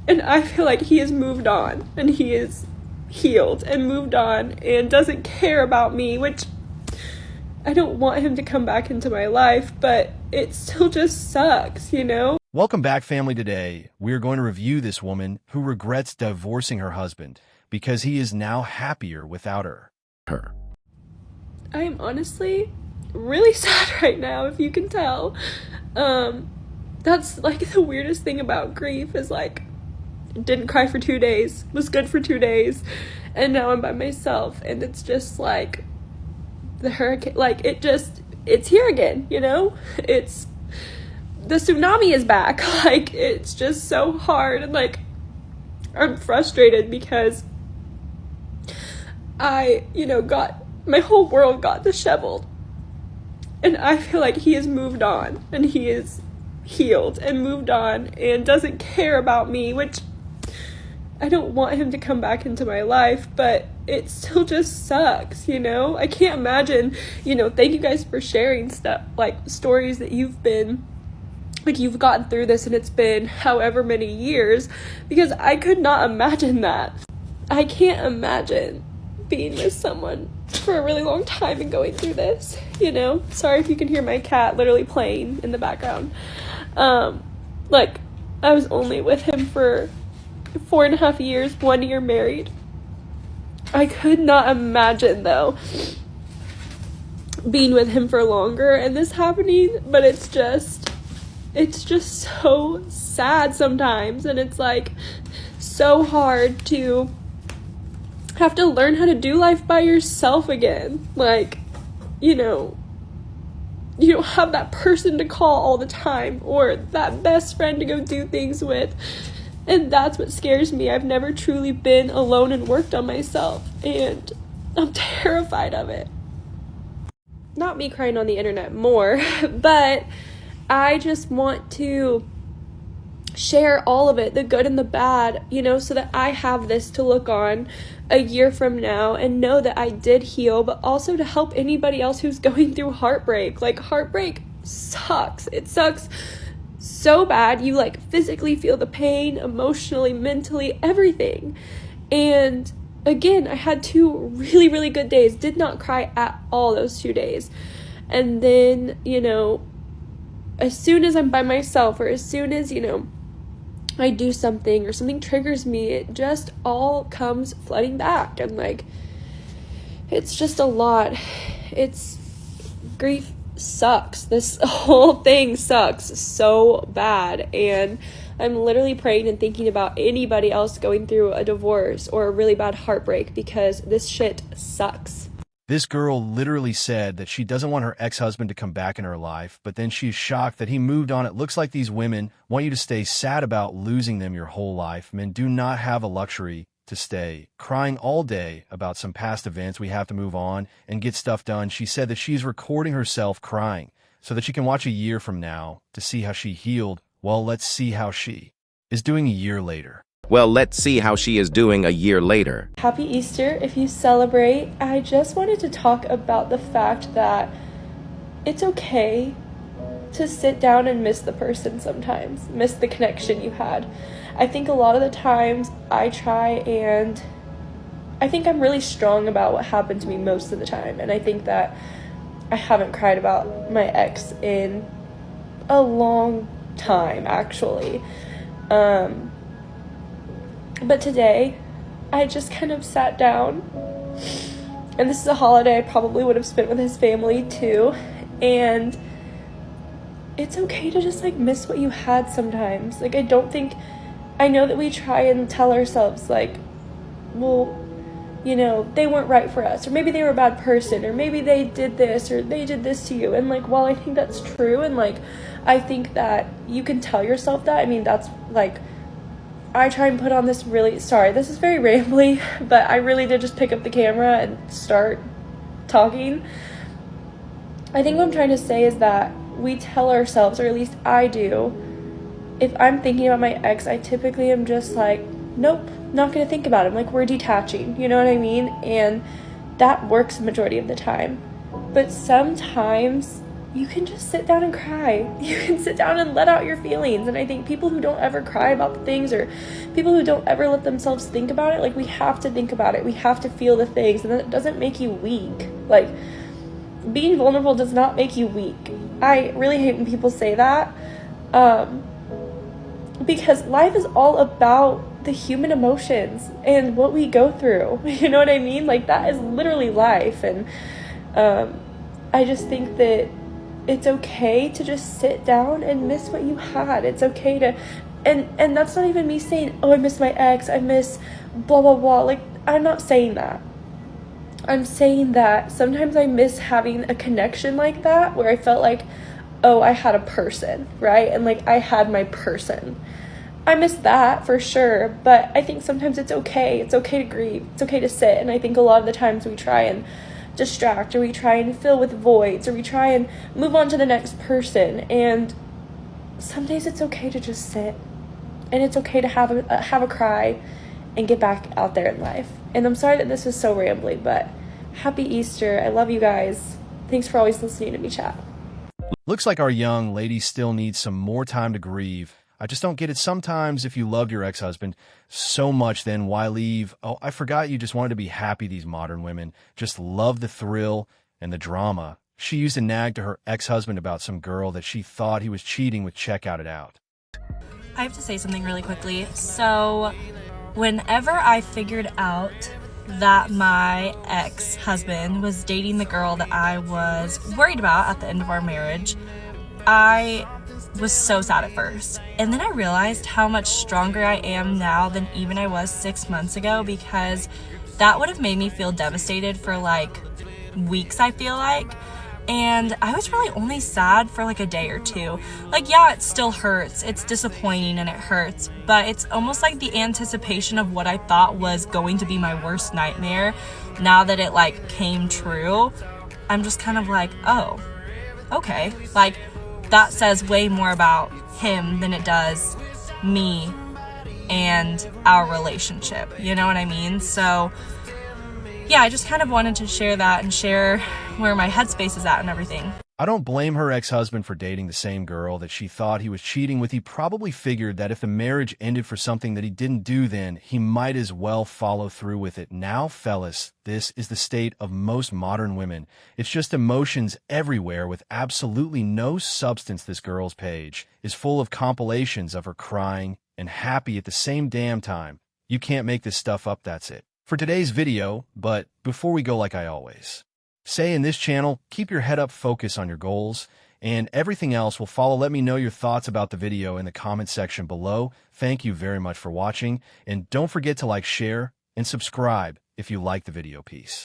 And I feel like he has moved on, and he is healed and moved on and doesn't care about me, which I don't want him to come back into my life, but it still just sucks, you know? Welcome back, family. Today, we are going to review this woman who regrets divorcing her husband because he is now happier without her. I am honestly really sad right now, if you can tell. That's like the weirdest thing about grief is like, didn't cry for 2 days, was good for 2 days, and now I'm by myself, and it's just like the hurricane, like it's here again, you know? It's the tsunami is back. Like, it's just so hard, and like I'm frustrated because I, got my whole world got disheveled, and I feel like he has moved on, and he is healed and moved on and doesn't care about me, which I don't want him to come back into my life, but it still just sucks, you know? I can't imagine, thank you guys for sharing stuff, like stories that you've gotten through this and it's been however many years, because I could not imagine that. I can't imagine being with someone for a really long time and going through this, Sorry if you can hear my cat literally playing in the background. I was only with him for 4.5 years, 1 year married. I could not imagine, though, being with him for longer and this happening, but it's just so sad sometimes, and it's like so hard to have to learn how to do life by yourself again. Like, you don't have that person to call all the time or that best friend to go do things with. And that's what scares me. I've never truly been alone and worked on myself, and I'm terrified of it. Not me crying on the internet more, but I just want to share all of it, the good and the bad, so that I have this to look on a year from now and know that I did heal, but also to help anybody else who's going through heartbreak. Like, heartbreak sucks. It sucks so bad. You physically feel the pain, emotionally, mentally, everything. And again, I had 2 really, really good days. Did not cry at all those 2 days. And then, as soon as I'm by myself, or as soon as, I do something or something triggers me, it just all comes flooding back. And it's just a lot. Grief sucks. This whole thing sucks so bad, and I'm literally praying and thinking about anybody else going through a divorce or a really bad heartbreak, because this shit sucks. This girl literally said that she doesn't want her ex-husband to come back in her life, but then she's shocked that he moved on. It looks like these women want you to stay sad about losing them your whole life. Men do not have a luxury to stay crying all day about some past events. We have to move on and get stuff done. She said that she's recording herself crying so that she can watch a year from now to see how she healed. Well, let's see how she is doing a year later. Happy Easter if you celebrate. I just wanted to talk about the fact that it's okay to sit down and miss the person sometimes, miss the connection you had. I think a lot of the times I try, and I think I'm really strong about what happened to me most of the time, and I think that I haven't cried about my ex in a long time, actually. But today, I just kind of sat down, and this is a holiday I probably would have spent with his family too, and it's okay to just miss what you had sometimes. I know that we try and tell ourselves well, they weren't right for us, or maybe they were a bad person, or maybe they did this, or they did this to you, and while I think that's true, and I think that you can tell yourself that, that's I try and put on this this is very rambly, but I really did just pick up the camera and start talking. I think what I'm trying to say is that we tell ourselves, or at least I do, if I'm thinking about my ex, I typically am just nope, not gonna think about him. We're detaching, you know what I mean? And that works the majority of the time. But sometimes you can just sit down and cry. You can sit down and let out your feelings. And I think people who don't ever cry about the things, or people who don't ever let themselves think about it, like, we have to think about it. We have to feel the things, and that doesn't make you weak. Like, being vulnerable does not make you weak. I really hate when people say that, because life is all about the human emotions and what we go through. You know what I mean? Like, that is literally life. And I just think that it's okay to just sit down and miss what you had. It's okay to, and that's not even me saying, oh, I miss my ex, I miss blah, blah, blah. Like, I'm not saying that. I'm saying that sometimes I miss having a connection like that, where I felt like, oh, I had a person, right? And like, I had my person. I miss that for sure, but I think sometimes it's okay. It's okay to grieve. It's okay to sit. And I think a lot of the times we try and distract, or we try and fill with voids, or we try and move on to the next person. And some days it's okay to just sit, and it's okay to have a cry and get back out there in life. And I'm sorry that this was so rambly, but happy Easter. I love you guys. Thanks for always listening to me chat. Looks like our young lady still needs some more time to grieve. I just don't get it. Sometimes if you loved your ex-husband so much, then why leave? Oh, I forgot you just wanted to be happy. These modern women just love the thrill and the drama. She used to nag to her ex-husband about some girl that she thought he was cheating with. Check it out. I have to say something really quickly. So whenever I figured out that my ex-husband was dating the girl that I was worried about at the end of our marriage, I was so sad at first. And then I realized how much stronger I am now than even I was 6 months ago, because that would have made me feel devastated for like weeks, I feel like. And I was really only sad for like a day or two. Like, yeah, it still hurts. It's disappointing and it hurts, but it's almost like the anticipation of what I thought was going to be my worst nightmare. Now that it like came true, I'm just kind of like, oh, okay. Like, that says way more about him than it does me and our relationship. You know what I mean? So yeah, I just kind of wanted to share that and share where my headspace is at and everything. I don't blame her ex-husband for dating the same girl that she thought he was cheating with. He probably figured that if the marriage ended for something that he didn't do, then he might as well follow through with it. Now, fellas, this is the state of most modern women. It's just emotions everywhere with absolutely no substance. This girl's page is full of compilations of her crying and happy at the same damn time. You can't make this stuff up. That's it for today's video. But before we go, like I always say in this channel, keep your head up, focus on your goals, and everything else will follow. Let me know your thoughts about the video in the comment section below. Thank you very much for watching, and don't forget to like, share, and subscribe if you like the video. Peace.